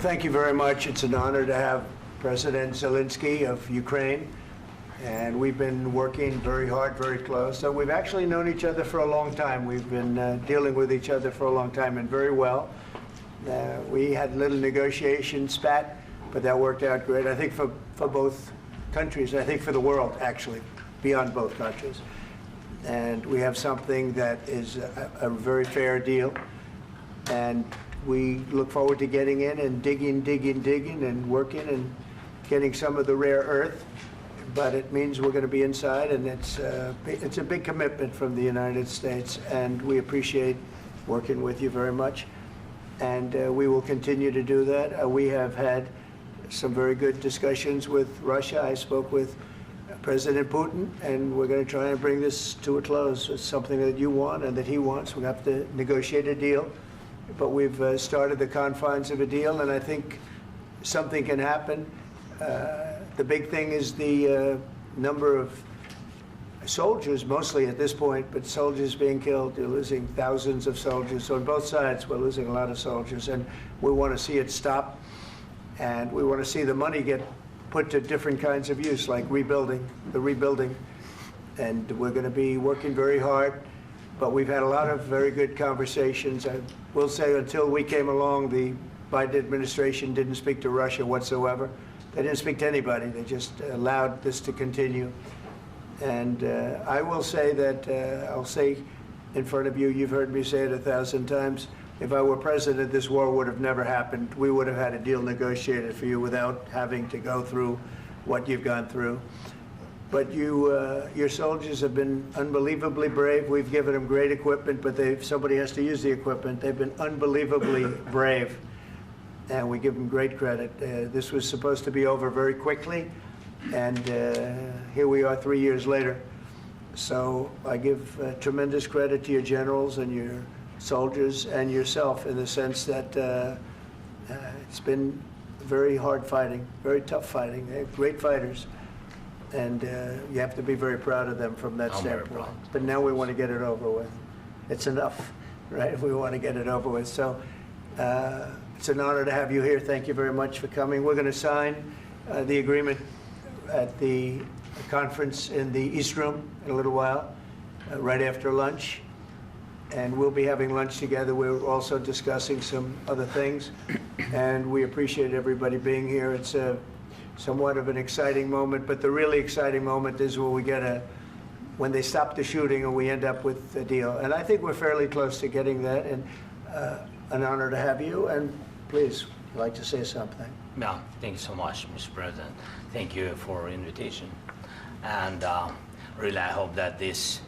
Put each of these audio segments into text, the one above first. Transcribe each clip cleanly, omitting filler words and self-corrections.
thank you very much. It's an honor to have President Zelensky of Ukraine, and we've been working very hard, very close. So we've actually known each other for a long time. We've been dealing with each other for a long time, and very well. We had a little negotiation spat, but that worked out great, I think, for both countries, I think for the world, actually, beyond both countries. And we have something that is a very fair deal, and we look forward to getting in and digging and working and getting some of the rare earth. But it means we're going to be inside, and it's a big commitment from the United States, and we appreciate working with you very much. And we will continue to do that. We have had some very good discussions with Russia. I spoke with President Putin, and we're going to try and bring this to a close. It's something that you want and that he wants. We have to negotiate a deal. But we've started the confines of a deal, and I think something can happen. The big thing is the number of soldiers, mostly at this point, but soldiers being killed. You're losing thousands of soldiers. So on both sides, we're losing a lot of soldiers, and we want to see it stop. And we want to see the money get put to different kinds of use, like rebuilding. And we're going to be working very hard. But we've had a lot of very good conversations. I will say until we came along, the Biden administration didn't speak to Russia whatsoever. They didn't speak to anybody. They just allowed this to continue. And I will say that, I'll say in front of you, you've heard me say it 1,000 times, if I were president, this war would have never happened. We would have had a deal negotiated for you without having to go through what you've gone through. But your soldiers have been unbelievably brave. We've given them great equipment, but somebody has to use the equipment. They've been unbelievably brave, and we give them great credit. This was supposed to be over very quickly, and here we are 3 years later. So I give tremendous credit to your generals and your soldiers and yourself in the sense that it's been very hard fighting, very tough fighting. They're great fighters. And you have to be very proud of them from that standpoint. But now we want to get it over with. It's enough, right? We want to get it over with. So it's an honor to have you here. Thank you very much for coming. We're going to sign the agreement at the conference in the East Room in a little while, right after lunch. And we'll be having lunch together. We're also discussing some other things. And we appreciate everybody being here. It's somewhat of an exciting moment, but the really exciting moment is when they stop the shooting and we end up with a deal. And I think we're fairly close to getting that, and an honor to have you. And please, I'd like to say something. Yeah, thank you so much, Mr. President. Thank you for the invitation. And really, I hope that this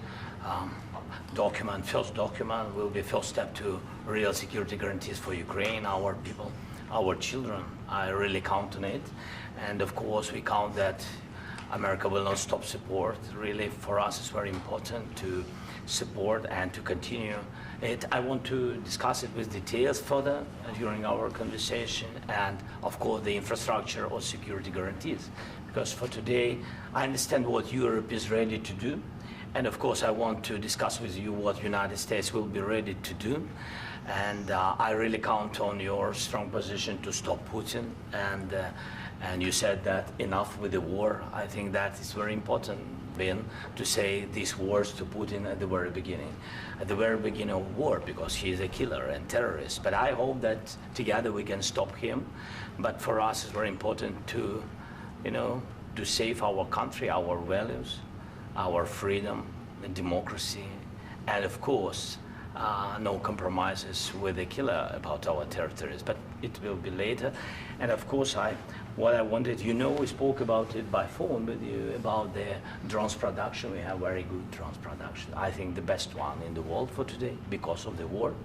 first document, will be a first step to real security guarantees for Ukraine, our people, our children. I really count on it. And of course, we count that America will not stop support. Really, for us, it's very important to support and to continue it. I want to discuss it with details further during our conversation, and of course, the infrastructure or security guarantees. Because for today, I understand what Europe is ready to do. And of course, I want to discuss with you what the United States will be ready to do. And I really count on your strong position to stop Putin. And you said that enough with the war. I think that is very important, Ben, to say these words to Putin at the very beginning of war, because he is a killer and terrorist. But I hope that together we can stop him. But for us, it's very important to, to save our country, our values, our freedom, and democracy, and of course, no compromises with the killer about our territories, but it will be later. And of course, what I wanted, we spoke about it by phone with you, about the drones production. We have very good drones production. I think the best one in the world for today because of the war.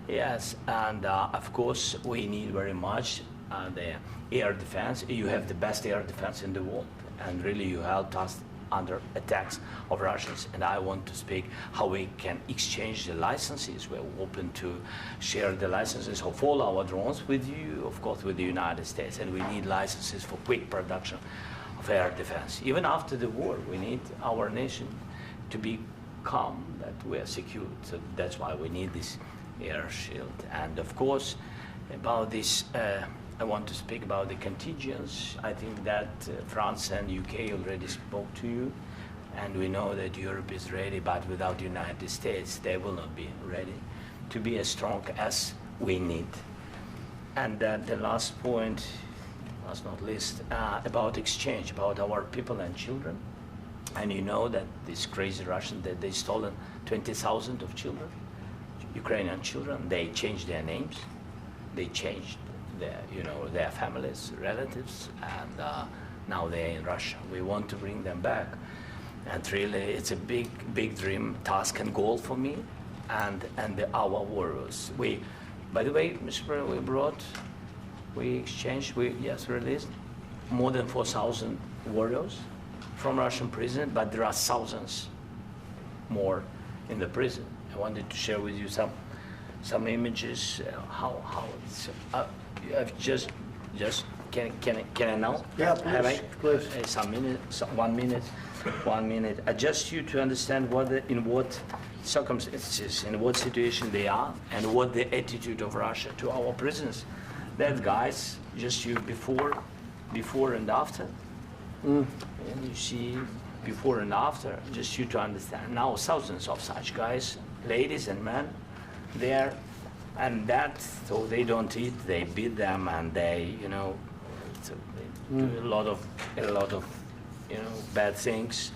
Yes, and of course, we need very much the air defense. You have the best air defense in the world, and really you helped us under attacks of Russians. And I want to speak how we can exchange the licenses. We're open to share the licenses of all our drones with you, of course, with the United States. And we need licenses for quick production of air defense. Even after the war, we need our nation to be calm, that we are secure. So that's why we need this air shield. And of course, about this I want to speak about the contingents. I think that France and UK already spoke to you, and we know that Europe is ready, but without the United States, they will not be ready to be as strong as we need. And the last point, last not least, about exchange, about our people and children. And you know that these crazy Russians, that they stolen 20,000 of children, Ukrainian children. They changed their names, they changed their, their families, relatives, and now they're in Russia. We want to bring them back, and really, it's a big dream, task, and goal for me, and our warriors. By the way, Mr. President, we released more than 4,000 warriors from Russian prison, but there are thousands more in the prison. I wanted to share with you some images. How it's just can I now? Yeah, please. Some minutes, 1 minute, 1 minute. Just you to understand in what circumstances, in what situation they are, and what the attitude of Russia to our prisoners. That guys, just you before and after. And you see before and after, just you to understand. Now thousands of such guys, ladies and men, there, and that, so they don't eat, they beat them, and they, they do a lot of, bad things.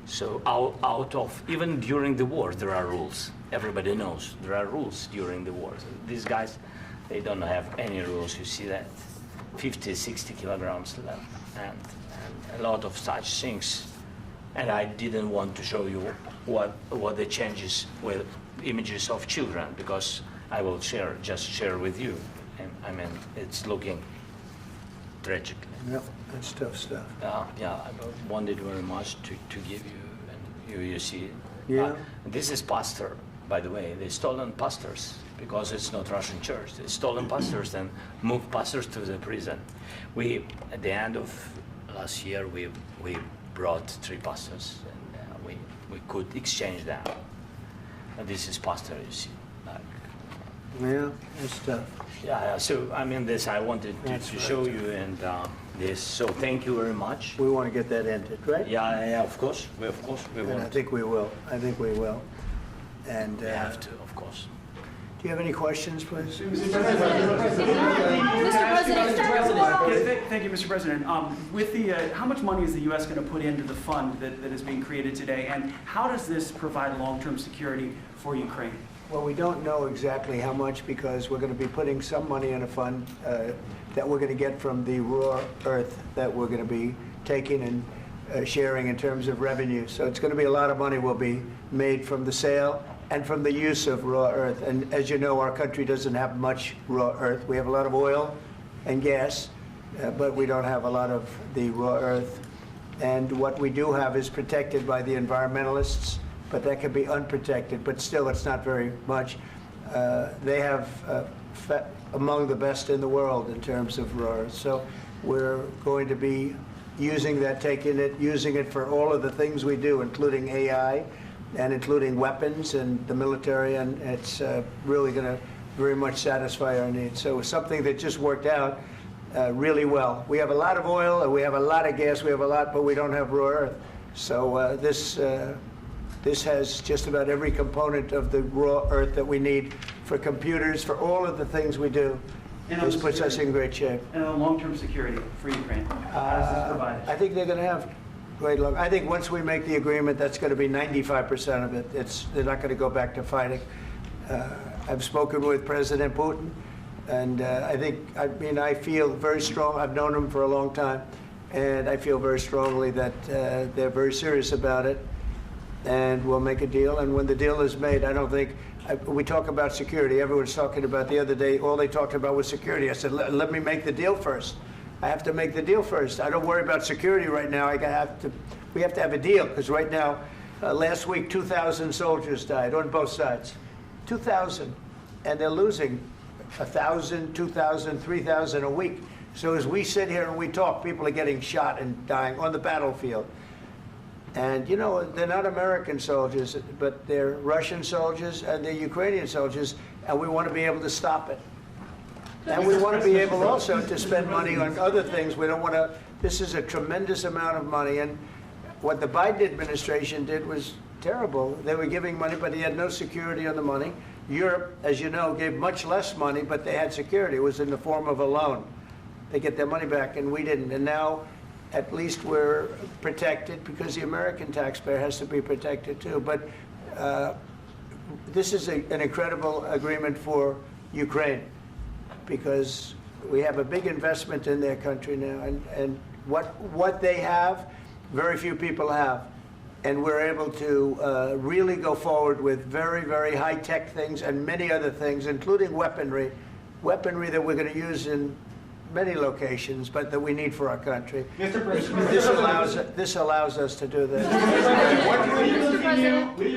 So out of, even during the war, there are rules. Everybody knows there are rules during the war. So these guys, they don't have any rules. You see that 50, 60 kilograms left, and a lot of such things. And I didn't want to show you what the changes with images of children, because I will just share with you. And I mean, it's looking tragic. Yep, that's tough stuff. Yeah, I wanted very much to give you, and you see. Yeah. This is pastor, by the way. They stolen pastors, because it's not Russian church. They stolen pastors and moved pastors to the prison. At the end of last year, we brought 3 pastors, and we could exchange them. And this is pastor, you see. Yeah, that's tough. Yeah. So I mean, this I wanted to show you, and this. So thank you very much. We want to get that ended, right? Yeah. Of course, we And want. I think we will. And We have to, of course. do you have any questions, please? Mr. President, thank you, Mr. President. With how much money is the U.S. going to put into the fund that is being created today, and how does this provide long-term security for Ukraine? Well, we don't know exactly how much, because we're going to be putting some money in a fund that we're going to get from the raw earth that we're going to be taking and sharing in terms of revenue. So it's going to be a lot of money will be made from the sale and from the use of raw earth. And as you know, our country doesn't have much raw earth. We have a lot of oil and gas, but we don't have a lot of the raw earth. And what we do have is protected by the environmentalists, but that can be unprotected, but still it's not very much. They have among the best in the world in terms of raw earth. So we're going to be using that, using it for all of the things we do, including AI and including weapons and the military, and it's really going to very much satisfy our needs. So it's something that just worked out really well. We have a lot of oil, and we have a lot of gas, but we don't have raw earth. So this has just about every component of the raw earth that we need for computers, for all of the things we do. This puts us in great shape. And on long-term security for Ukraine, how does this provide? I think they're going to have great luck. I think once we make the agreement, that's going to be 95% of it. They're not going to go back to fighting. I've spoken with President Putin, and I feel very strong. I've known him for a long time, and I feel very strongly that they're very serious about it, and we'll make a deal. And when the deal is made, I don't think, we talk about security. Everyone's talking about the other day, all they talked about was security. I said, let me make the deal first. I have to make the deal first. I don't worry about security right now. We have to have a deal, because right now, last week, 2,000 soldiers died on both sides. 2,000. And they're losing 1,000, 2,000, 3,000 a week. So as we sit here and we talk, people are getting shot and dying on the battlefield. And, they're not American soldiers, but they're Russian soldiers and they're Ukrainian soldiers, and we want to be able to stop it. And we want to be able also to spend money on other things. We don't want to, this is a tremendous amount of money. And what the Biden administration did was terrible. They were giving money, but he had no security on the money. Europe, as you know, gave much less money, but they had security. It was in the form of a loan. They get their money back, and we didn't. And now, at least we're protected because the American taxpayer has to be protected too. But this is an incredible agreement for Ukraine because we have a big investment in their country now, and what they have, very few people have. And we're able to really go forward with very, very high-tech things and many other things, including weaponry that we're going to use in many locations, but that we need for our country. Mr. President, This allows us to do that. will you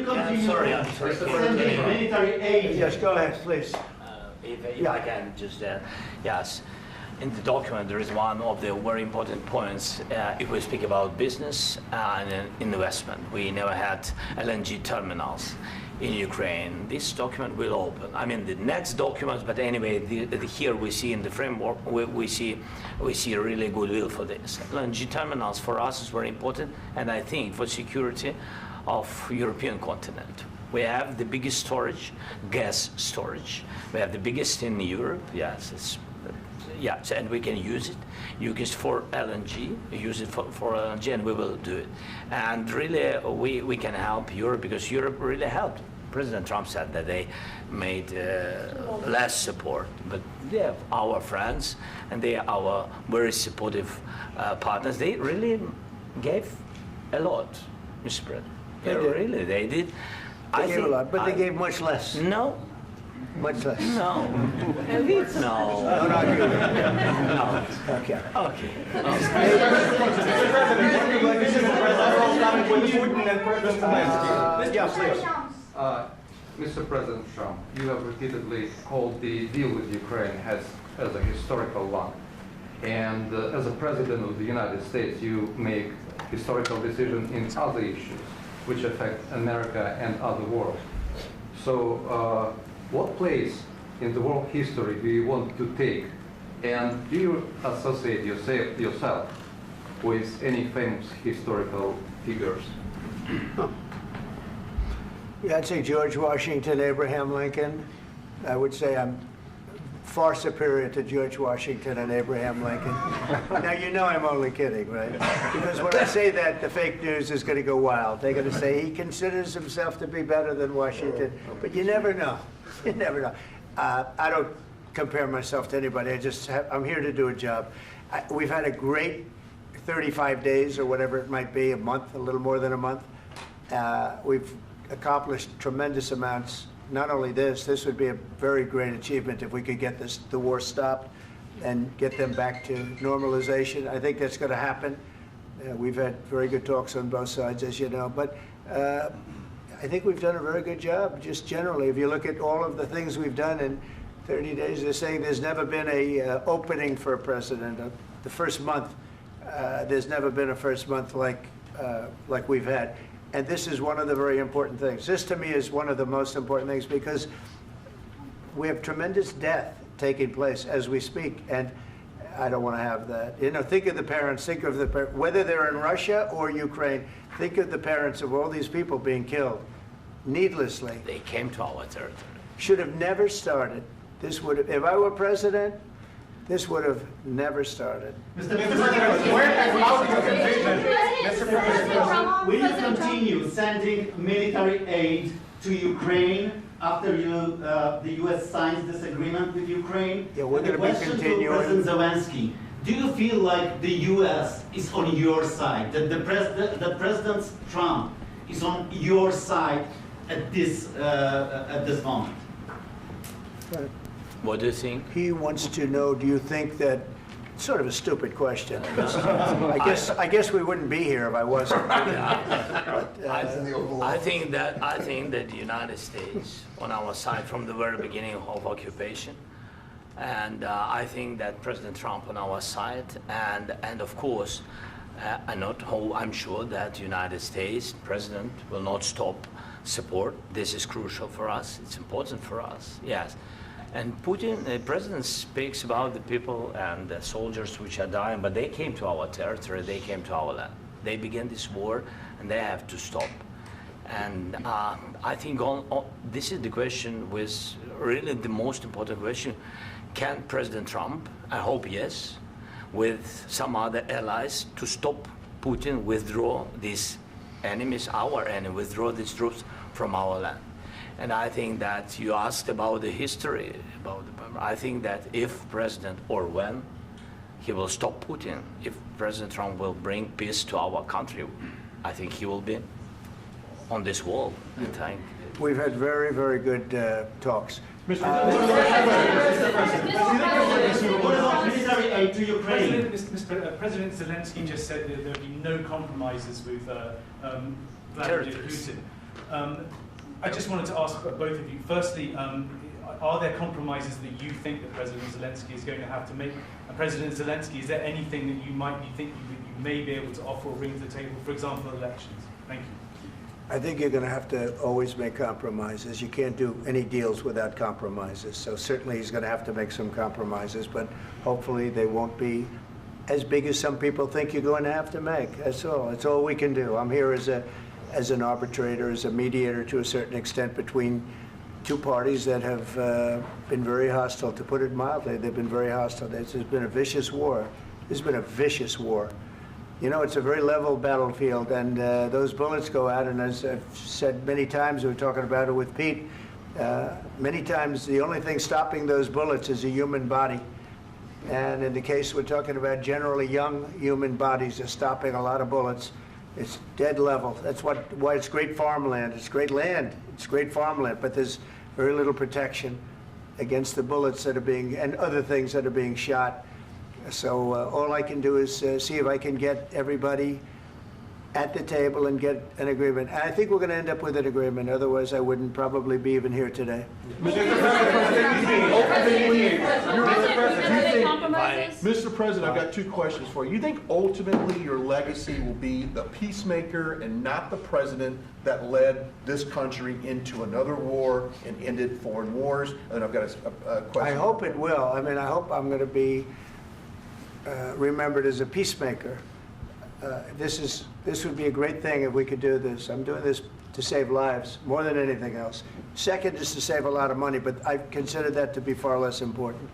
continue I'm sorry. sending military aid? Yes, go ahead, please. If I can just, yes. In the document, there is one of the very important points. If we speak about business and investment, we never had LNG terminals in Ukraine. This document will open. I mean, the next documents, but anyway, here we see in the framework, we see really goodwill for this. LNG terminals for us is very important, and I think for security of European continent. We have the biggest storage, gas storage. We have the biggest in Europe. Yes, yes, and we can use it. Use it for LNG. Use it for LNG, and we will do it. And really, we can help Europe because Europe really helped. President Trump said that they made less support, but they are our friends and they are our very supportive partners. They really gave a lot, Mr. President. They did. They did. They gave a lot, but they gave much less. No. Much less. No. No. Don't argue. No. Okay. Okay. Mr. President Trump, you have repeatedly called the deal with Ukraine as a historical one. And as a President of the United States, you make historical decisions in other issues which affect America and other world. So what place in the world history do you want to take? And do you associate yourself with any famous historical figures? Yeah, I'd say George Washington, Abraham Lincoln. I would say I'm far superior to George Washington and Abraham Lincoln. Now, you know I'm only kidding, right? Because when I say that, the fake news is going to go wild. They're going to say he considers himself to be better than Washington. But you never know. You never know. I don't compare myself to anybody. I'm here to do a job. We've had a great 35 days or whatever it might be, a month, a little more than a month. We've accomplished tremendous amounts. Not only this would be a very great achievement if we could get the war stopped and get them back to normalization. I think that's going to happen. We've had very good talks on both sides, as you know. But I think we've done a very good job, just generally. If you look at all of the things we've done in 30 days, they're saying there's never been a opening for a president. The first month, there's never been a first month like we've had. And this is one of the very important things. This, to me, is one of the most important things because we have tremendous death taking place as we speak, and I don't want to have that. You know, think of the parents, whether they're in Russia or Ukraine, think of the parents of all these people being killed needlessly. They came to our territory. Should have never started. This would have, if I were president, this would have never started. Mr. President, where has Mr. President, will you continue sending military aid to Ukraine after the U.S. signs this agreement with Ukraine? Yeah, we're going to be continuing. To President Zelensky, do you feel like the U.S. is on your side, that President Trump is on your side at this moment? Right. What do you think? He wants to know, do you think that, sort of a stupid question. I guess we wouldn't be here if I wasn't. I think that the United States on our side from the very beginning of occupation, and I think that President Trump on our side, and of course, I'm sure that the United States President will not stop support. This is crucial for us. It's important for us. Yes. And Putin, the president speaks about the people and the soldiers which are dying, but they came to our territory, they came to our land. They began this war, and they have to stop. And I think this is the question, with really the most important question. Can President Trump, I hope yes, with some other allies, to stop Putin, withdraw these enemies, our enemy, withdraw these troops from our land? And I think that you asked about the history, I think that if President, or when, he will stop Putin, if President Trump will bring peace to our country, I think he will be on this wall. I think. We've had very, very good talks. What about military aid to Ukraine? President Zelensky just said that there will be no compromises with Vladimir Putin. I just wanted to ask both of you, firstly, are there compromises that you think that President Zelensky is going to have to make? And President Zelensky, is there anything that you might be thinking that you may be able to offer or bring to the table, for example, elections? Thank you. I think you're going to have to always make compromises. You can't do any deals without compromises. So certainly he's going to have to make some compromises, but hopefully they won't be as big as some people think you're going to have to make. That's all. That's all we can do. I'm here as an arbitrator, as a mediator to a certain extent between two parties that have been very hostile. To put it mildly, they've been very hostile. There's been a vicious war. There's been a vicious war. You know, it's a very level battlefield, and those bullets go out, and as I've said many times, we were talking about it with Pete, many times the only thing stopping those bullets is a human body. And in the case we're talking about, generally young human bodies are stopping a lot of bullets. It's dead level. That's why it's great farmland. It's great land. It's great farmland, but there's very little protection against the bullets that are being, and other things that are being shot. So all I can do is see if I can get everybody at the table and get an agreement. And I think we're going to end up with an agreement. Otherwise, I wouldn't probably be even here today. Mr. President, I've got two questions for you. You think ultimately your legacy will be the peacemaker and not the president that led this country into another war and ended foreign wars? And I've got a question. I hope it will. I mean, I hope I'm going to be remembered as a peacemaker. This would be a great thing if we could do this. I'm doing this to save lives more than anything else. Second is to save a lot of money, but I consider that to be far less important.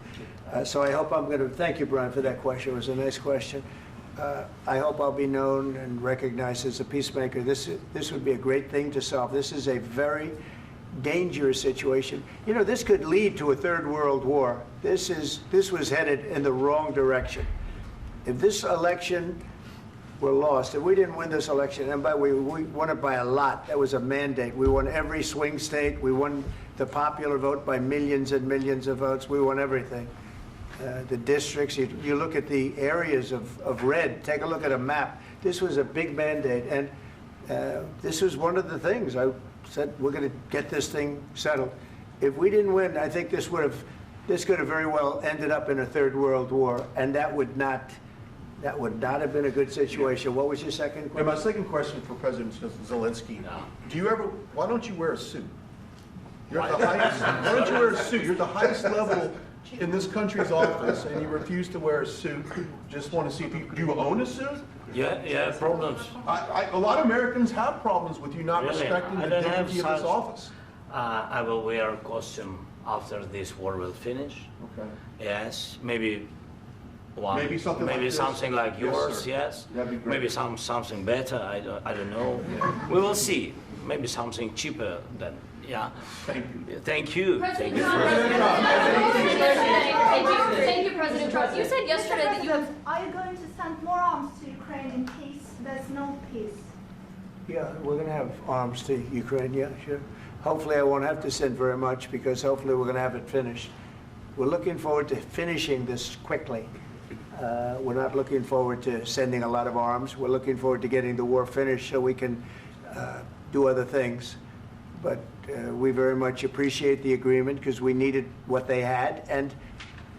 So I hope I'm going to, thank you, Brian, for that question. It was a nice question. I hope I'll be known and recognized as a peacemaker. This would be a great thing to solve. This is a very dangerous situation. You know, this could lead to a third world war. This was headed in the wrong direction. If this election were lost, if we didn't win this election, and we won it by a lot, that was a mandate. We won every swing state. We won the popular vote by millions and millions of votes. We won everything. The districts, you look at the areas of red, take a look at a map. This was a big mandate, and this was one of the things I said, we're going to get this thing settled. If we didn't win, I think this could have very well ended up in a third world war, and that would not have been a good situation. What was your second question? And my second question for President Zelensky, why don't you wear a suit? You're at the highest, why don't you wear a suit? You're at the highest level in this country's office, and you refuse to wear a suit. Just want to see if do you own a suit? Yeah, problems. A lot of Americans have problems with you not respecting the dignity of this office. I will wear a costume after this war will finish. Okay. Yes, maybe one. Maybe something like this. Something like yours. Yes. That'd be great. Maybe something better. I don't know. We will see. Maybe something cheaper than. Yeah. Thank you. Thank you. President Trump. Thank you, President Trump. You said yesterday that you have. Are you going to send more arms to Ukraine in case there's no peace? Yeah, we're going to have arms to Ukraine, yeah, sure. Hopefully I won't have to send very much, because hopefully we're going to have it finished. We're looking forward to finishing this quickly. We're not looking forward to sending a lot of arms. We're looking forward to getting the war finished so we can do other things. But we very much appreciate the agreement, because we needed what they had, and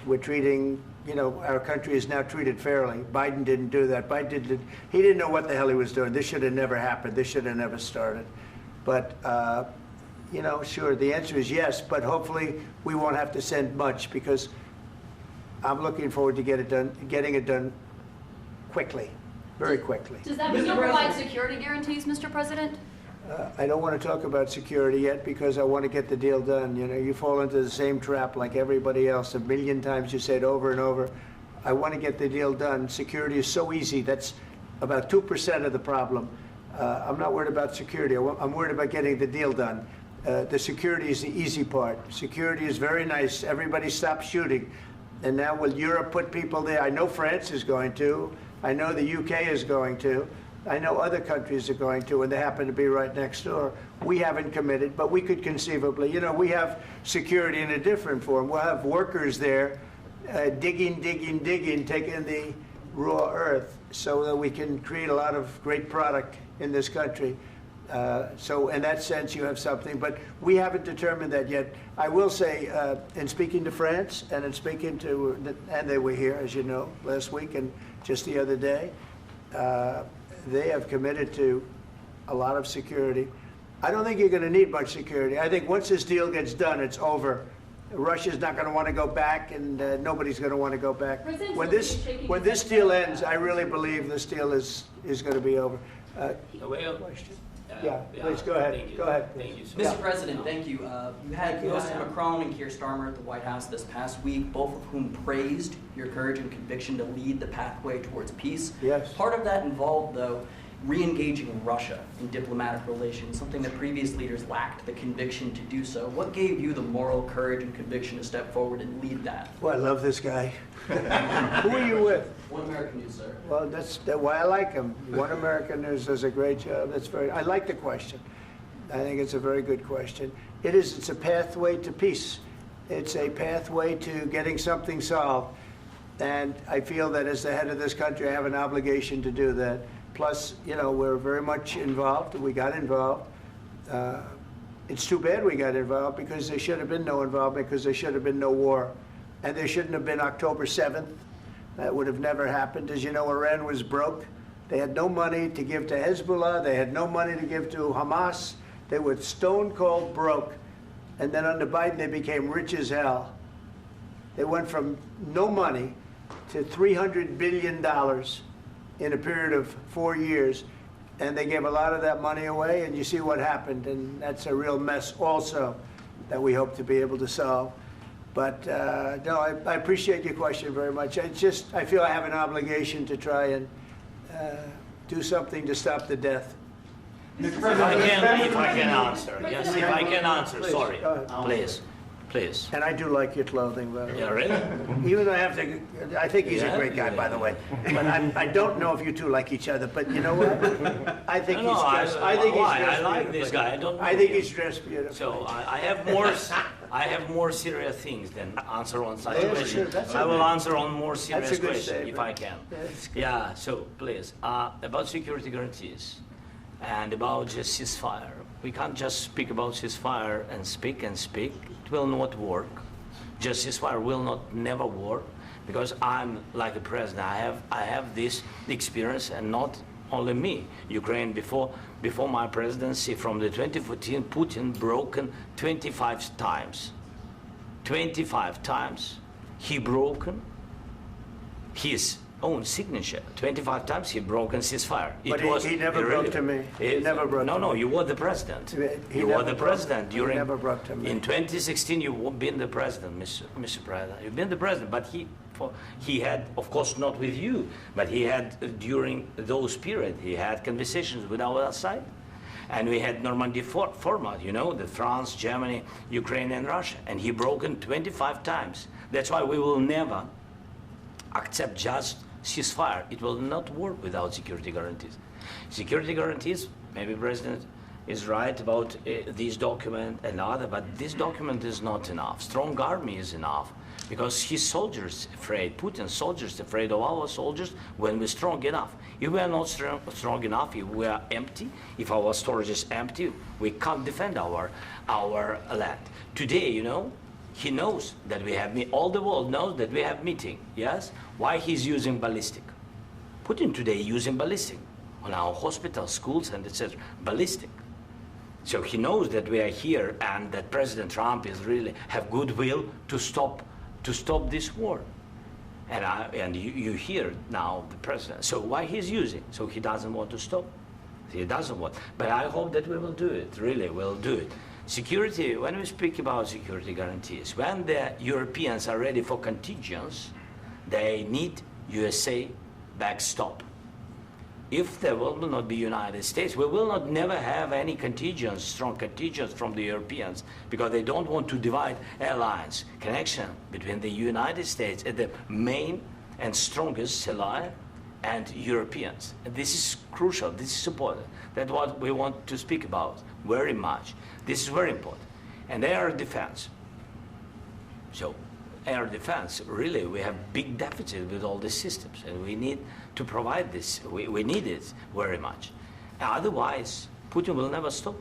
we're treating, our country is now treated fairly. Biden didn't do that. He didn't know what the hell he was doing. This should have never happened. This should have never started. But you know, sure, the answer is yes, but hopefully we won't have to send much, because I'm looking forward to getting it done quickly, very quickly. Does that mean you'll provide security guarantees, Mr. President? I don't want to talk about security yet, because I want to get the deal done. You know, you fall into the same trap like everybody else. A million times you say it over and over. I want to get the deal done. Security is so easy. That's about 2% of the problem. I'm not worried about security. I'm worried about getting the deal done. The security is the easy part. Security is very nice. Everybody stopped shooting. And now will Europe put people there? I know France is going to. I know the UK is going to. I know other countries are going to, and they happen to be right next door. We haven't committed, but we could conceivably. You know, we have security in a different form. We'll have workers there digging, taking the raw earth so that we can create a lot of great product in this country. So in that sense, you have something, but we haven't determined that yet. I will say, in speaking to France and in speaking to, and they were here, as you know, last week and just the other day, they have committed to a lot of security. I don't think you're going to need much security. I think once this deal gets done, it's over. Russia's not going to want to go back, and nobody's going to want to go back. When this deal ends, I really believe this deal is going to be over. Question? Yeah, please go ahead. Go ahead. Thank you, Mr. President, thank you. You had Mr. Macron and Keir Starmer at the White House this past week, both of whom praised your courage and conviction to lead the pathway towards peace. Yes. Part of that involved, though, re-engaging Russia in diplomatic relations, something that previous leaders lacked the conviction to do so. What gave you the moral courage and conviction to step forward and lead that? Well, I love this guy. Who are you with? One American News, sir. Well, that's why I like him. One American News does a great job. I like the question. I think it's a very good question. It's a pathway to peace. It's a pathway to getting something solved. And I feel that as the head of this country, I have an obligation to do that. Plus, you know, we're very much involved. We got involved. It's too bad we got involved, because there should have been no involvement, because there should have been no war. And there shouldn't have been October 7th. That would have never happened. As you know, Iran was broke. They had no money to give to Hezbollah. They had no money to give to Hamas. They were stone cold broke. And then under Biden, they became rich as hell. They went from no money to $300 billion in a period of 4 years. And they gave a lot of that money away, and you see what happened. And that's a real mess also that we hope to be able to solve. But no, I appreciate your question very much. I feel I have an obligation to try and do something to stop the death. If I can answer. Yes, if I can answer, Please, sorry. go ahead. Please. And I do like your clothing, by the way. Yeah, really? Even though I think he's a great guy, by the way. But I don't know if you two like each other. But you know what? I think he's dressed. I like this guy. I don't know I think him. he's dressed beautifully. So I have more serious things than answer on such Yeah, questions. sure, that's I will okay. answer on more serious That's a good questions if statement. I can. That's good. Yeah. So please, about security guarantees and about just ceasefire. We can't just speak about ceasefire and speak and speak. It will not work. Just ceasefire will never work, because I'm like a president. I have this experience, and not only me. Ukraine before my presidency, from the 2014, Putin broken 25 times. 25 times he broken his own signature. 25 times he broken ceasefire. But he never broke to me. He never broke to me. No, you were the president. You were the president during. He never broke to me. In 2016, you've been the president, Mr. President. You've been the president, but he had, of course, not with you, but he had during those periods. He had conversations with our side, and we had Normandy format. You know, the France, Germany, Ukraine, and Russia, and he broken 25 times. That's why we will never accept just ceasefire. It will not work without security guarantees. Security guarantees, maybe President is right about this document and other, but this document is not enough. Strong army is enough, because his soldiers afraid, Putin's soldiers afraid of our soldiers when we're strong enough. If we are not strong enough, if we are empty, if our storage is empty, we can't defend our land. Today, you know, he knows that we have, all the world knows that we have meeting, yes? Why he's using ballistic? Putin today using ballistic on our hospitals, schools, and etc. Ballistic. So he knows that we are here and that President Trump is really have goodwill to stop this war. And you hear now the president. So why he's using? So he doesn't want to stop. He doesn't want. But I hope that we will do it. Really, we'll do it. Security. When we speak about security guarantees, when the Europeans are ready for contingents, they need USA backstop. If there will not be United States, we will not never have any contingents, strong contingents from the Europeans, because they don't want to divide alliance connection between the United States and the main and strongest ally and Europeans. And this is crucial, this is important. That's what we want to speak about very much. This is very important. And air defense. So air defense, really, we have big deficit with all these systems, and we need to provide this. We need it very much. Otherwise, Putin will never stop,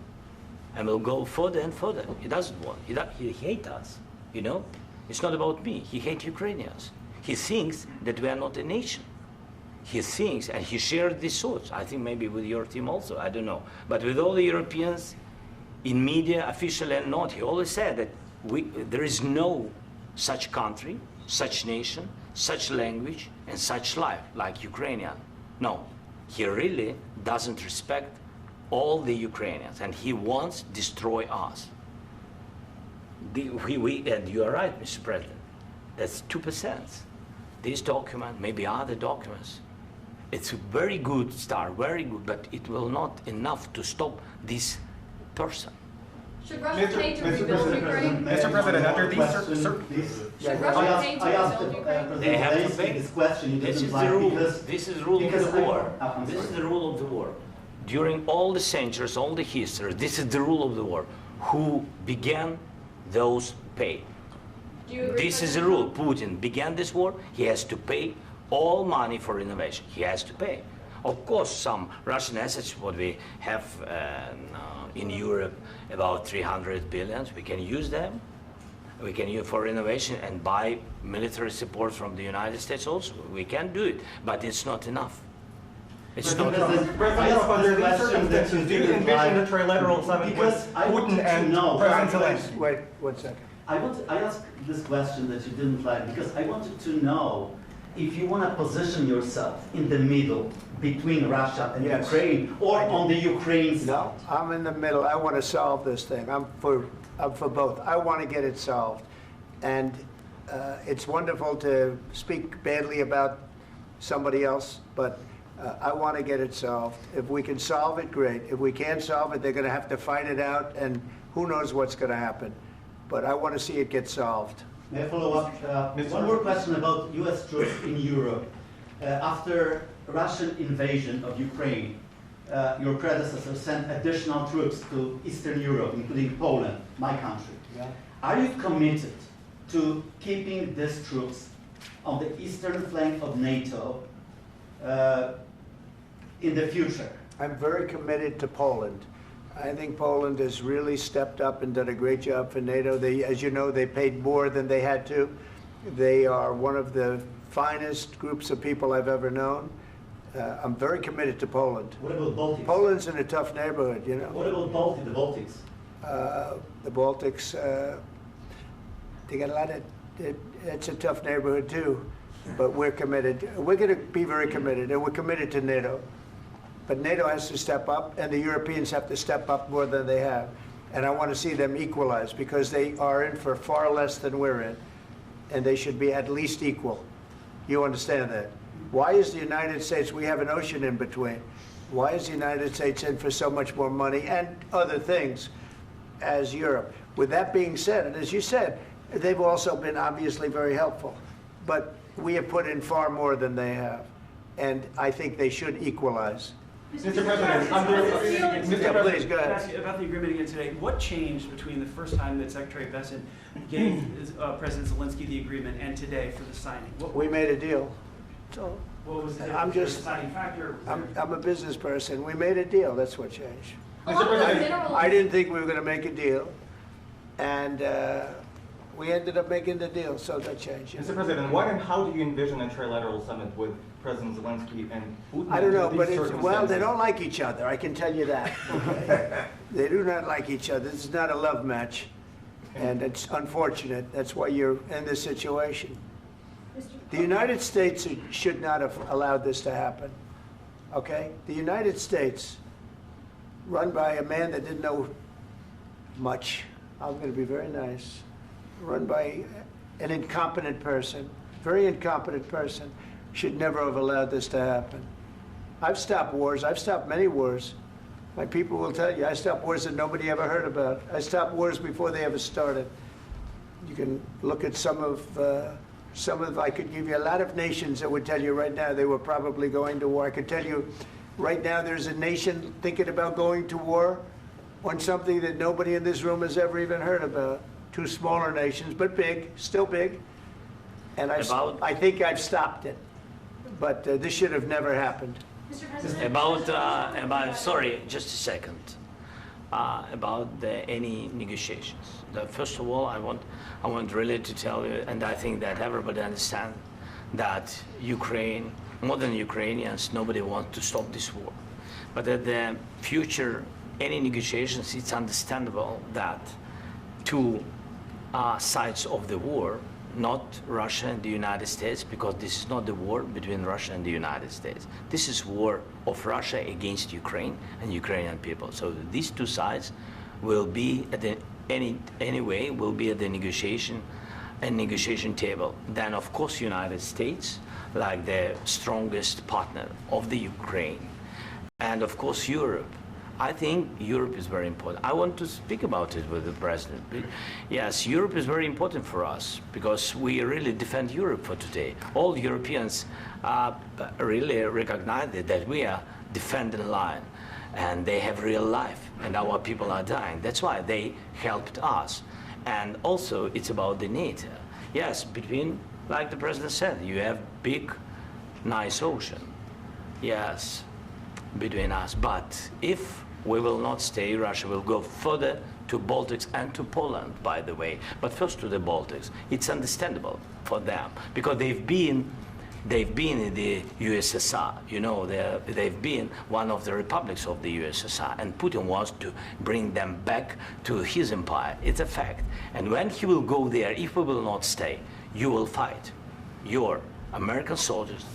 and will go further and further. He doesn't want. He hates us. You know, it's not about me. He hates Ukrainians. He thinks that we are not a nation. He thinks, and he shared these thoughts. I think maybe with your team also. I don't know, but with all the Europeans, in media, officially and not, he always said that there is no such country, such nation, such language, and such life like Ukrainian. No, he really doesn't respect all the Ukrainians, and he wants to destroy us. And you are right, Mr. President, that's 2%. This document, maybe other documents, it's a very good start, very good, but it will not enough to stop this person. Should Russia pay to rebuild Ukraine? Mr. President, under these Should Russia pay to rebuild Ukraine? They have to pay. This question you This didn't is the like rule. because This is the rule of because the war. I'm This is sorry. the rule of the war. During all the centuries, all the history, this is the rule of the war. Who began, those pay. Do you agree, This is the rule. Putin began this war. He has to pay all money for innovation. He has to pay. Of course, some Russian assets, what we have in Europe, about 300 billion, we can use them. We can use for innovation and buy military support from the United States also. We can do it, but it's not enough. It's not enough. President Trump, under these circumstances, do you envision a trilateral summit with Putin and President Zelensky? Wait 1 second. I asked this question that you didn't like because I wanted to know if you want to position yourself in the middle between Russia and Yes. Ukraine or on the Ukraine side. No, I'm in the middle. I want to solve this thing. I'm for both. I want to get it solved. And it's wonderful to speak badly about somebody else, but I want to get it solved. If we can solve it, great. If we can't solve it, they're going to have to fight it out, and who knows what's going to happen. But I want to see it get solved. May I follow up? One more question about U.S. troops in Europe. After Russian invasion of Ukraine, your predecessor sent additional troops to Eastern Europe, including Poland, my country. Yeah. Are you committed to keeping these troops on the eastern flank of NATO in the future? I'm very committed to Poland. I think Poland has really stepped up and done a great job for NATO. They, as you know, they paid more than they had to. They are one of the finest groups of people I've ever known. I'm very committed to Poland. What about Baltics? Poland's in a tough neighborhood, you know. What about the Baltics? The Baltics, they got a lot of, it's a tough neighborhood too, but we're committed. We're going to be very committed, and we're committed to NATO. But NATO has to step up, and the Europeans have to step up more than they have. And I want to see them equalize, because they are in for far less than we're in, and they should be at least equal. You understand that? Why is the United States, we have an ocean in between, why is the United States in for so much more money and other things as Europe? With that being said, and as you said, they've also been obviously very helpful, but we have put in far more than they have, and I think they should equalize. Mr. President, Please, go ahead. Ask you about the agreement again today. What changed between the first time that Secretary Bethesda gave President Zelensky the agreement and today for the signing? We made a deal. So What was the I'm just, deciding factor? I'm a business person. We made a deal. That's what changed. A lot of the minerals. I didn't think we were going to make a deal, and We ended up making the deal, so that changed. Mr. President, what and how do you envision a trilateral summit with President Zelensky and Putin? I don't know, under but these well, they circumstances? don't like each other, I can tell you that. Okay? They do not like each other. This is not a love match, and it's unfortunate. That's why you're in this situation. The United States should not have allowed this to happen, okay? The United States, run by a man that didn't know much, I'm going to be very nice, run by an incompetent person, very incompetent person, should never have allowed this to happen. I've stopped wars. I've stopped many wars. My people will tell you, I stopped wars that nobody ever heard about. I stopped wars before they ever started. You can look at some of, I could give you a lot of nations that would tell you right now they were probably going to war. I could tell you right now there's a nation thinking about going to war on something that nobody in this room has ever even heard about. Two smaller nations, but big, still big. And I think I've stopped it. But this should have never happened. Mr. President, About sorry, just a second. About any negotiations. First of all, I want really to tell you, and I think that everybody understands that Ukraine, more than Ukrainians, nobody wants to stop this war. But at the future, any negotiations, it's understandable that two sides of the war, not Russia and the United States, because this is not the war between Russia and the United States. This is war of Russia against Ukraine and Ukrainian people. So these two sides will be at the anyway will be at the negotiation table. Then of course United States, like the strongest partner of the Ukraine, and of course Europe. I think Europe is very important. I want to speak about it with the president. Yes, Europe is very important for us because we really defend Europe for today. All Europeans really recognize that we are defending line, and they have real life, and our people are dying. That's why they helped us. And also, it's about the NATO. Yes, between, like the president said, you have big, nice ocean. Yes, between us. But if we will not stay, Russia will go further to Baltics and to Poland, by the way. But first to the Baltics. It's understandable for them because they've been in the USSR. You know, they've been one of the republics of the USSR, and Putin wants to bring them back to his empire. It's a fact. And when he will go there, if we will not stay, you will fight. Your American soldiers,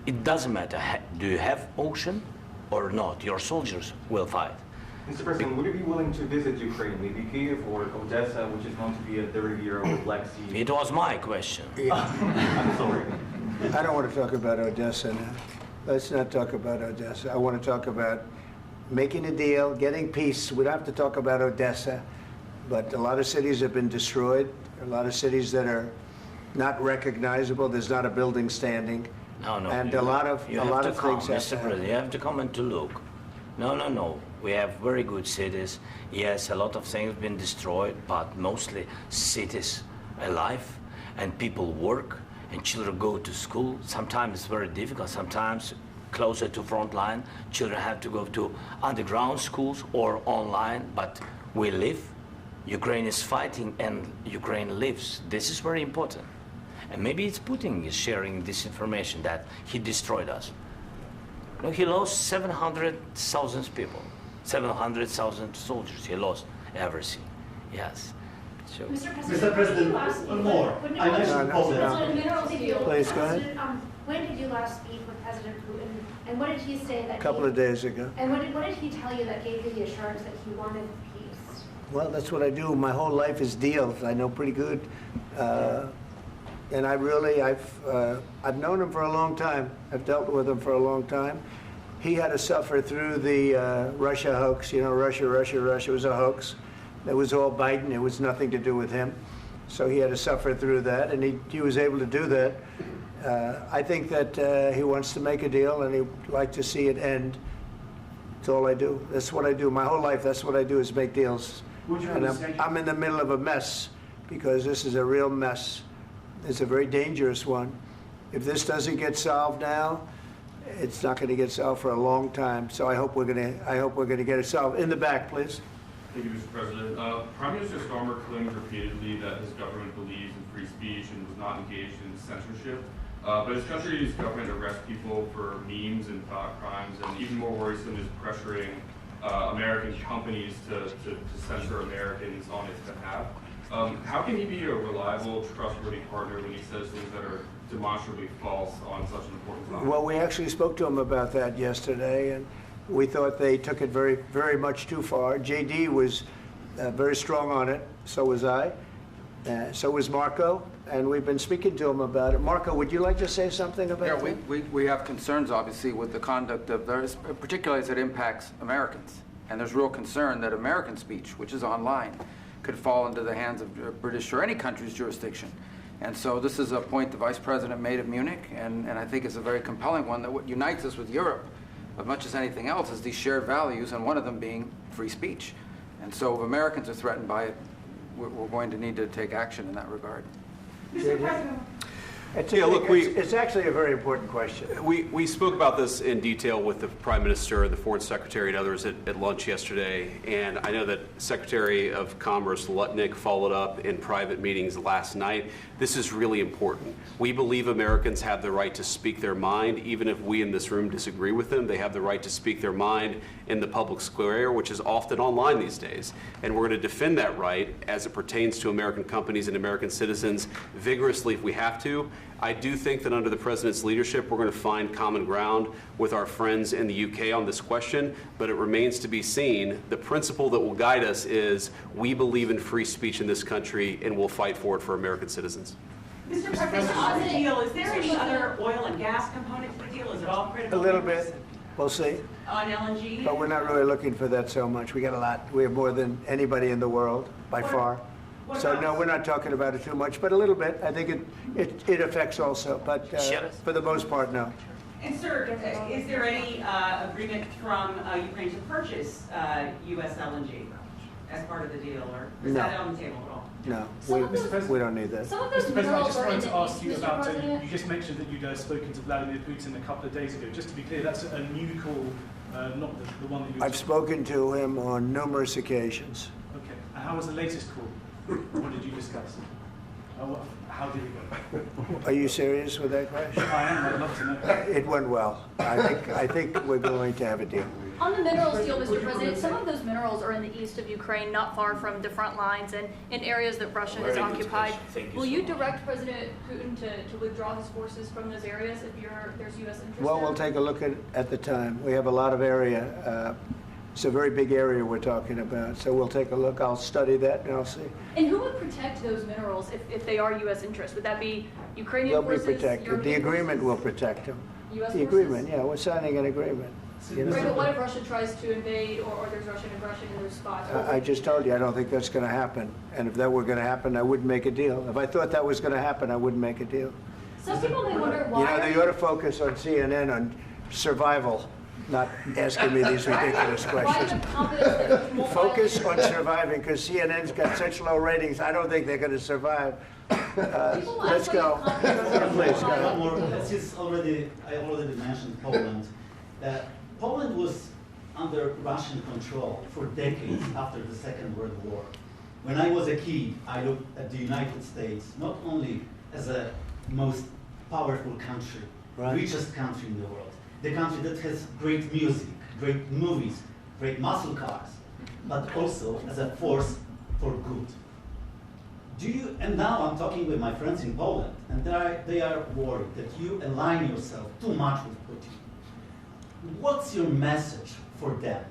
it doesn't matter, do you have ocean or not, your soldiers will fight. Mr. President, would you be willing to visit Ukraine, maybe Kyiv or Odessa, which is known to be at the Riviera or Black Sea? It was my question. I'm sorry. I don't want to talk about Odessa now. Let's not talk about Odessa. I want to talk about making a deal, getting peace. We don't have to talk about Odessa, but a lot of cities have been destroyed. There are a lot of cities that are not recognizable. There's not a building standing. No, and a lot of things have Mr. President, you have to come and to look. No. We have very good cities. Yes, a lot of things have been destroyed, but mostly cities alive, and people work, and children go to school. Sometimes it's very difficult. Sometimes closer to front line, children have to go to underground schools or online, but we live. Ukraine is fighting, and Ukraine lives. This is very important. And maybe it's Putin is sharing this information that he destroyed us. No, he lost 700,000 people, 700,000 soldiers. He lost everything. Yes. So. Mr. President, one more. I mentioned Poland. Please, go ahead. When did you last speak with President Putin, and what did he say that? A couple of days ago. And what did he tell you that gave you the assurance that he wanted peace? Well, that's what I do. My whole life is deals. I know pretty good. And I've known him for a long time. I've dealt with him for a long time. He had to suffer through the Russia hoax. You know, Russia was a hoax. It was all Biden. It was nothing to do with him. So he had to suffer through that, and he was able to do that. I think that he wants to make a deal, and he'd like to see it end. That's all I do. That's what I do. My whole life, that's what I do, is make deals. And I'm in the middle of a mess, because this is a real mess. It's a very dangerous one. If this doesn't get solved now, it's not going to get solved for a long time. So I hope we're going to get it solved. In the back, please. Thank you, Mr. President. Prime Minister Starmer claimed repeatedly that his government believes in free speech and was not engaged in censorship. But his country's government arrests people for memes and thought crimes, and even more worrisome is pressuring American companies to censor Americans on its behalf. How can he be a reliable, trustworthy partner when he says things that are demonstrably false on such an important topic? Well, we actually spoke to him about that yesterday, and we thought they took it very, very much too far. JD was very strong on it, so was I, so was Marco, and we've been speaking to him about it. Marco, would you like to say something about that? We have concerns, obviously, with the conduct of those, particularly as it impacts Americans. And there's real concern that American speech, which is online, could fall into the hands of British or any country's jurisdiction. And so this is a point the Vice President made at Munich, and I think it's a very compelling one, that what unites us with Europe, as much as anything else, is these shared values, and one of them being free speech. And so if Americans are threatened by it, we're going to need to take action in that regard. Mr. President. It's actually a very important question. We spoke about this in detail with the Prime Minister, the Foreign Secretary, and others at lunch yesterday, and I know that Secretary of Commerce Lutnick followed up in private meetings last night. This is really important. We believe Americans have the right to speak their mind, even if we in this room disagree with them. They have the right to speak their mind in the public square, which is often online these days. And we're going to defend that right as it pertains to American companies and American citizens vigorously if we have to. I do think that under the President's leadership, we're going to find common ground with our friends in the UK on this question, but it remains to be seen. The principle that will guide us is we believe in free speech in this country, and we'll fight for it for American citizens. Mr. President, on the deal, is there any other oil and gas component to the deal? Is it all critical? A little bit. We'll see. On LNG? But we're not really looking for that so much. We got a lot. We have more than anybody in the world, by far. So no, we're not talking about it too much, but a little bit. I think it affects also, but for the most part, no. And sir, is there any agreement from Ukraine to purchase U.S. LNG as part of the deal, or is that on the table at all? No, we don't need that. Mr. President, I just wanted to ask you about, you just mentioned that you'd spoken to Vladimir Putin a couple of days ago. Just to be clear, that's a new call, not the one that you... I've spoken to him on numerous occasions. Okay, and how was the latest call? What did you discuss? How did it go? Are you serious with that question? I am. I'd love to know. It went well. I think we're going to have a deal. On the minerals deal, Mr. President, some of those minerals are in the east of Ukraine, not far from the front lines and in areas that Russia has occupied. Will you direct President Putin to withdraw his forces from those areas if there's U.S. interest? Well, we'll take a look at the time. We have a lot of area. It's a very big area we're talking about, so we'll take a look. I'll study that and I'll see. And who would protect those minerals if they are U.S. interests? Would that be Ukrainian forces? They'll be protected. European The agreement forces? will protect them. U.S. The forces? agreement, yeah, we're signing an agreement. You know? Right, but what if Russia tries to invade or there's Russian aggression in those spots? I just told you, I don't think that's going to happen. And if that were going to happen, I wouldn't make a deal. If I thought that was going to happen, I wouldn't make a deal. Some people may wonder why. You know, they ought to focus on CNN on survival, not asking me these ridiculous questions. Focus on surviving, because CNN's got such low ratings, I don't think they're going to survive. Let's go. Please, go ahead. Since I already mentioned Poland. Poland was under Russian control for decades after the Second World War. When I was a kid, I looked at the United States not only as a most powerful country, richest country in the world, the country that has great music, great movies, great muscle cars, but also as a force for good. And now I'm talking with my friends in Poland, and they are worried that you align yourself too much with Putin. What's your message for them?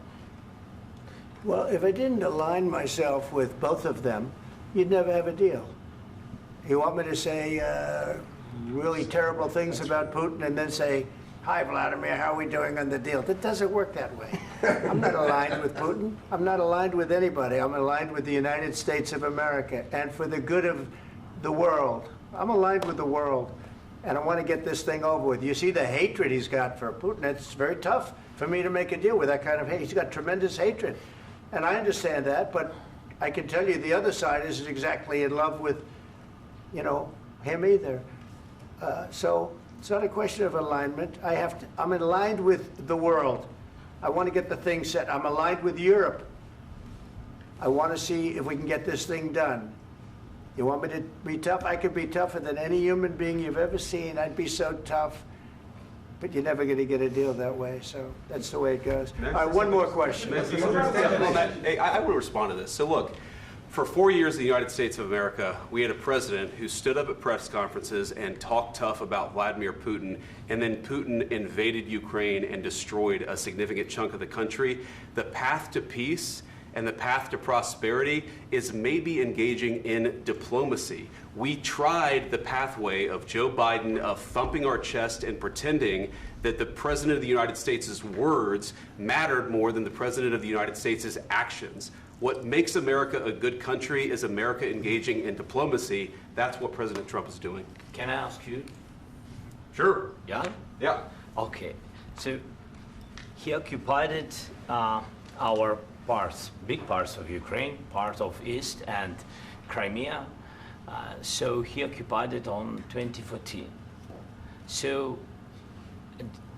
Well, if I didn't align myself with both of them, you'd never have a deal. You want me to say really terrible things about Putin and then say, "Hi, Vladimir, how are we doing on the deal?" That doesn't work that way. I'm not aligned with Putin. I'm not aligned with anybody. I'm aligned with the United States of America. And for the good of the world, I'm aligned with the world. And I want to get this thing over with. You see the hatred he's got for Putin. It's very tough for me to make a deal with that kind of hate. He's got tremendous hatred. And I understand that, but I can tell you the other side isn't exactly in love with, him either. So it's not a question of alignment. I'm aligned with the world. I want to get the thing set. I'm aligned with Europe. I want to see if we can get this thing done. You want me to be tough? I could be tougher than any human being you've ever seen. I'd be so tough. But you're never going to get a deal that way, so that's the way it goes. All right, one more question. Hey, I want to respond to this. So look, for 4 years in the United States of America, we had a president who stood up at press conferences and talked tough about Vladimir Putin, and then Putin invaded Ukraine and destroyed a significant chunk of the country. The path to peace and the path to prosperity is maybe engaging in diplomacy. We tried the pathway of Joe Biden of thumping our chest and pretending that the President of the United States' words mattered more than the President of the United States' actions. What makes America a good country is America engaging in diplomacy. That's what President Trump is doing. Can I ask you? Sure. Yeah? Yeah. Okay. So he occupied it, our parts, big parts of Ukraine, part of East and Crimea. So he occupied it on 2014. So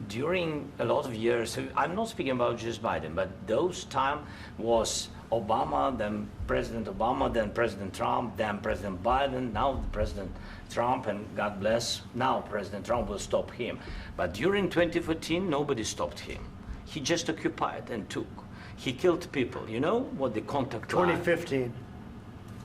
during a lot of years, so I'm not speaking about just Biden, but those time was Obama, then President Obama, then President Trump, then President Biden, now President Trump, and God bless, now President Trump will stop him. But during 2014, nobody stopped him. He just occupied and took. He killed people. You know what the contact line? 2015.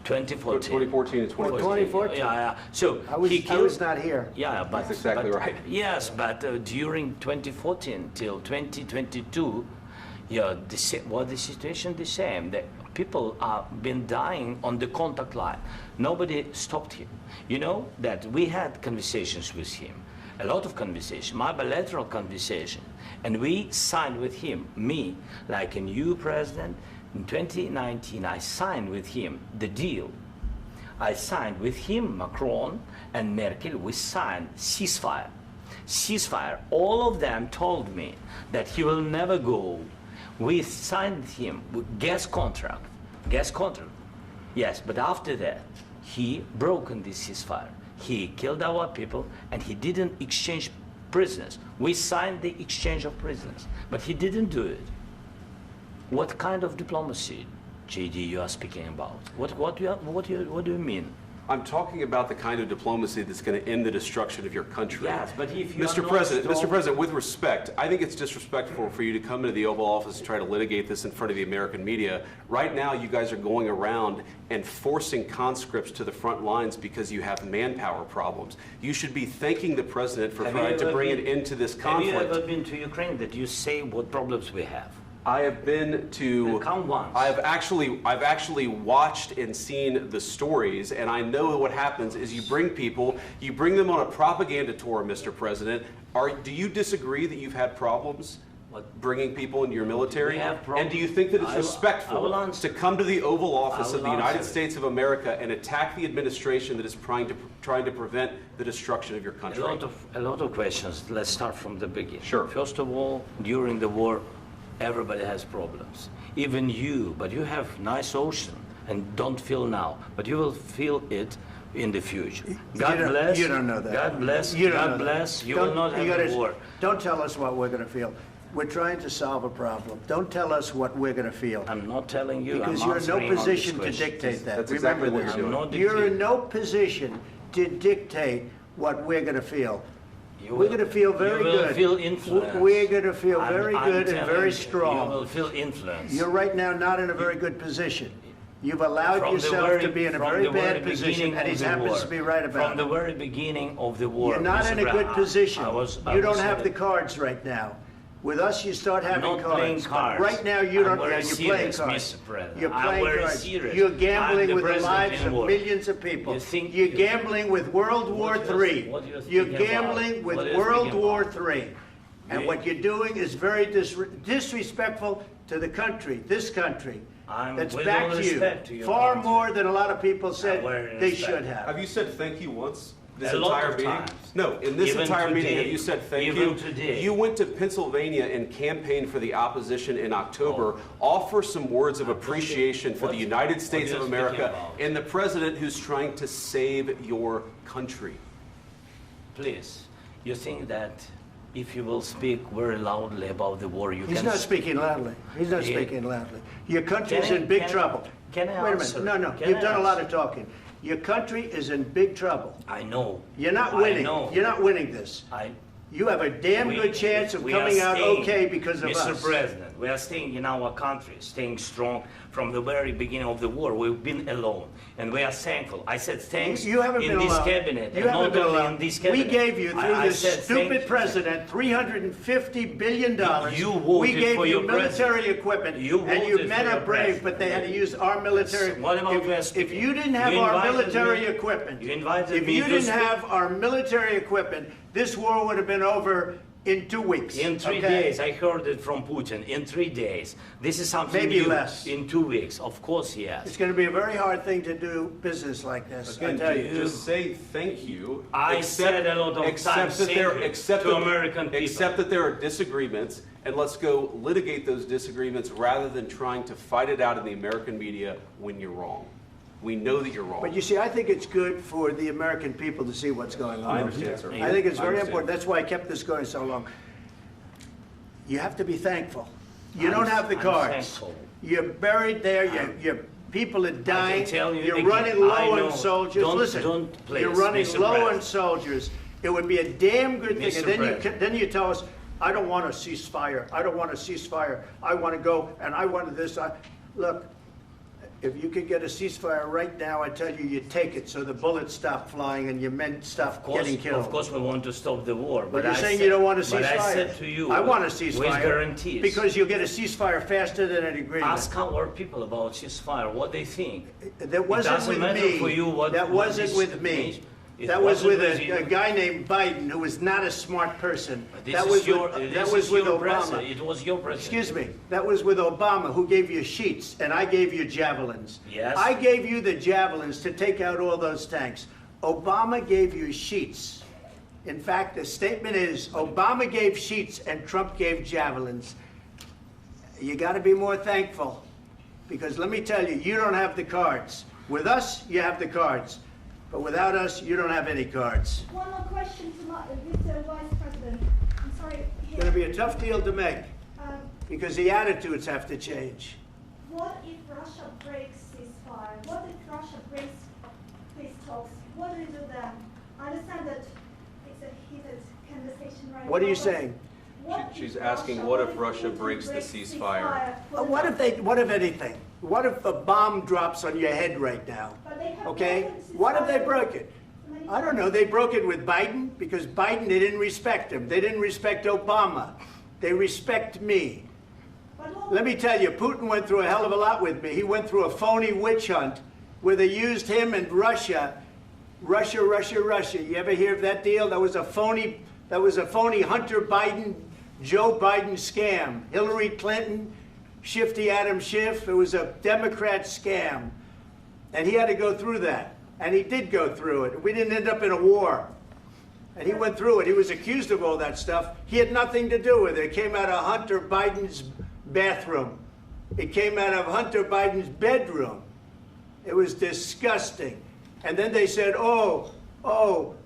2014 2014. and 2015. 2014. Yeah. So I was not here. Yeah, but that's exactly right. Yes, but during 2014 till 2022, yeah, the situation the same. The people have been dying on the contact line. Nobody stopped him. You know that we had conversations with him, a lot of conversations, my bilateral conversation, and we signed with him, me, like a new president. In 2019, I signed with him the deal. I signed with him, Macron and Merkel, we signed ceasefire. Ceasefire. All of them told me that he will never go. We signed him with gas contract. Gas contract. Yes, but after that, he broken this ceasefire. He killed our people and he didn't exchange prisoners. We signed the exchange of prisoners, but he didn't do it. What kind of diplomacy, JD, you are speaking about? What do you mean? I'm talking about the kind of diplomacy that's going to end the destruction of your country. Yes, but if you Mr. President, with respect, I think it's disrespectful for you to come into the Oval Office and try to litigate this in front of the American media. Right now, you guys are going around and forcing conscripts to the front lines because you have manpower problems. You should be thanking the President for trying to bring an end to this conflict. Have you ever been to Ukraine that you say what problems we have? I have been to. Come once. I've actually watched and seen the stories, and I know what happens is you bring people, you bring them on a propaganda tour, Mr. President. Do you disagree that you've had problems bringing people into your military? And do you think that it's respectful to come to the Oval Office of the United States of America and attack the administration that is trying to prevent the destruction of your country? A lot of questions. Let's start from the beginning. Sure. First of all, during the war, everybody has problems, even you, but you have nice ocean and don't feel now, but you will feel it in the future. God bless. You don't know that. God bless. You don't God know bless. that. You will not have a war. Don't tell us what we're going to feel. We're trying to solve a problem. Don't tell us what we're going to feel. I'm not telling you. Because I'm you're in no answering on position this to question. dictate that. That's Remember exactly what this. you're doing. You're in no position to dictate what we're going to feel. You We're going to feel very you will good. Feel influence. We're going to feel very I'm good and telling very you, strong. You will feel influence. You're right now not in a very good position. You've allowed yourself to be in a very bad position, and he happens to be right about it. From the very beginning of the war. You're not in a good position. You don't have the the cards right now. With us, you start having not playing cards. cards. Right now, you don't. I'm You're playing serious, cards. Mr. President. You're I'm playing very cards. serious. You're I'm gambling the with the president lives in of war. millions of people. You're gambling with World War III. You're gambling with World War III. And what you're doing is very disrespectful to the country, this country. That's backed you far more than a lot of people said they should have. Have you said thank you once? This A lot entire of meeting? times. No, in this Even entire meeting, today. have you said thank Even you? today. You went to Pennsylvania and campaigned for the opposition in October. Offer some words of appreciation for the United States of America and the president who's trying to save your country. Please, you think that if you will speak very loudly about the war, you He's can... not speaking loudly. He's not speaking loudly. Your country's in big trouble. Can I Wait a answer? minute. No, Can you've I done a lot answer? of talking. Your country is in big trouble. I know. You're not I winning. know. You're not winning this. You have a damn good chance of coming out okay because of us. Mr. President, we are staying in our country, staying strong from the very beginning of the war. We've been alone, and we are thankful. I said thanks You haven't in been this alone. cabinet, You and haven't not been only alone. in this cabinet. We gave you, through I this said thank stupid you. president, $350 billion. You voted We gave for you your military president. equipment, You and you voted men for are your brave, but they had to use our military. What about If you didn't have You our invited military me- equipment, You invited if me you to didn't speak. have our military equipment, this war would have been over in 2 weeks. In 3 okay? days, I heard it from Putin. In 3 days, this is something Maybe new. less. In 2 weeks, of course, yes. It's going to be a very hard thing to do business like this. I Again, tell you. just say thank you. I said a lot of times thank you to American people. Accept that there are disagreements, and let's go litigate those disagreements rather than trying to fight it out in the American media when you're wrong. We know that you're wrong. But you see, I think it's good for the American people to see what's going on. I understand, sir. I think it's I very understand. important. That's why I kept this going so long. You have to be thankful. You I'm- don't have the I'm cards. thankful. You're buried there. Your people are dying. tell you You're again, running low I know. on soldiers. Don't- Listen, don't, please, you're running Mr. low on President. soldiers. It would be a damn good thing. Mr. And then President. then you tell us, I don't want a ceasefire. I don't want a ceasefire. I want to go, and I want this. Look, if you could get a ceasefire right now, I tell you, you take it so the bullets stop flying and your men stop getting killed. Of course, we want to stop the war. But you're I saying said- you don't want a ceasefire. But I said to you, I want a with ceasefire. guarantees. Because you'll get a ceasefire faster than an agreement. Ask our people about ceasefire, what they think. That wasn't it doesn't with matter me. for you what That what wasn't this with me. means. It That was wasn't with you. a guy named Biden who was not a smart person. This That is was your- with, this that was is with your Obama. president. It was your president. Excuse me. That was with Obama, who gave you sheets, and I gave you javelins. Yes. I gave you the javelins to take out all those tanks. Obama gave you sheets. In fact, the statement is Obama gave sheets and Trump gave javelins. You got to be more thankful, because let me tell you, you don't have the cards. With us, you have the cards. But without us, you don't have any cards. One more question to Mr. Vice President. I'm sorry. It's going to be a tough deal to make, Um, because the attitudes have to change. What if Russia breaks ceasefire? What if Russia breaks peace talks? What do you do then? I understand that it's a heated conversation right now. What are you but saying? what She's if asking, Russia- what if if Russia Putin breaks the ceasefire? What if anything? What if a bomb drops on your head right now? But they have Okay? broken What if they ceasefire broke it? many I don't know. They broke it with Biden because Biden, they didn't respect him. They didn't respect Obama. They respect me. Let me tell you, Putin went through a hell of a lot with me. He went through a phony witch hunt where they used him and Russia. Russia. You ever hear of that deal? That was a phony Hunter Biden, Joe Biden scam. Hillary Clinton, Shifty Adam Schiff. It was a Democrat scam. And he had to go through that. And he did go through it. We didn't end up in a war. And he went through it. He was accused of all that stuff. He had nothing to do with it. It came out of Hunter Biden's bathroom. It came out of Hunter Biden's bedroom. It was disgusting. And then they said, oh,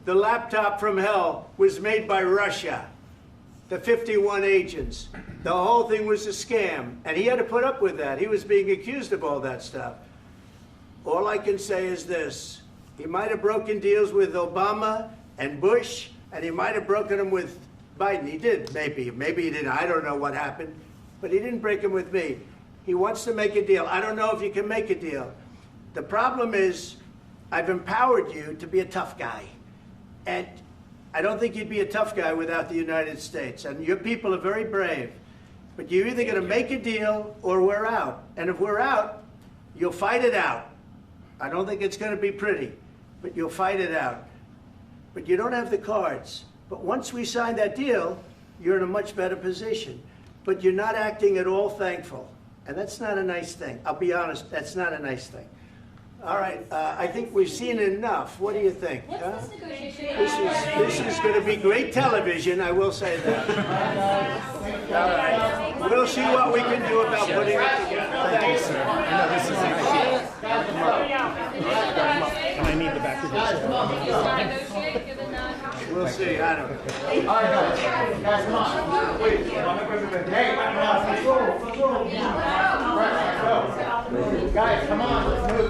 the laptop from hell was made by Russia. The 51 agents. The whole thing was a scam. And he had to put up with that. He was being accused of all that stuff. All I can say is this. He might have broken deals with Obama and Bush, and he might have broken them with Biden. He did, maybe. Maybe he didn't. I don't know what happened. But he didn't break them with me. He wants to make a deal. I don't know if you can make a deal. The problem is, I've empowered you to be a tough guy. And I don't think you'd be a tough guy without the United States. And your people are very brave. But you're either going to make a deal or we're out. And if we're out, you'll fight it out. I don't think it's going to be pretty, but you'll fight it out. But you don't have the cards. But once we sign that deal, you're in a much better position. But you're not acting at all thankful. And that's not a nice thing. I'll be honest, that's not a nice thing. All right, I think we've seen enough. What do you think? Huh? This is going to be great television, I will say that. All right. We'll see what we can do about putting it together. Thanks, sir. I need the back of this. We'll see. out of it. All right, guys, come on. Wait, hey, let's go. Guys, come on, let's move.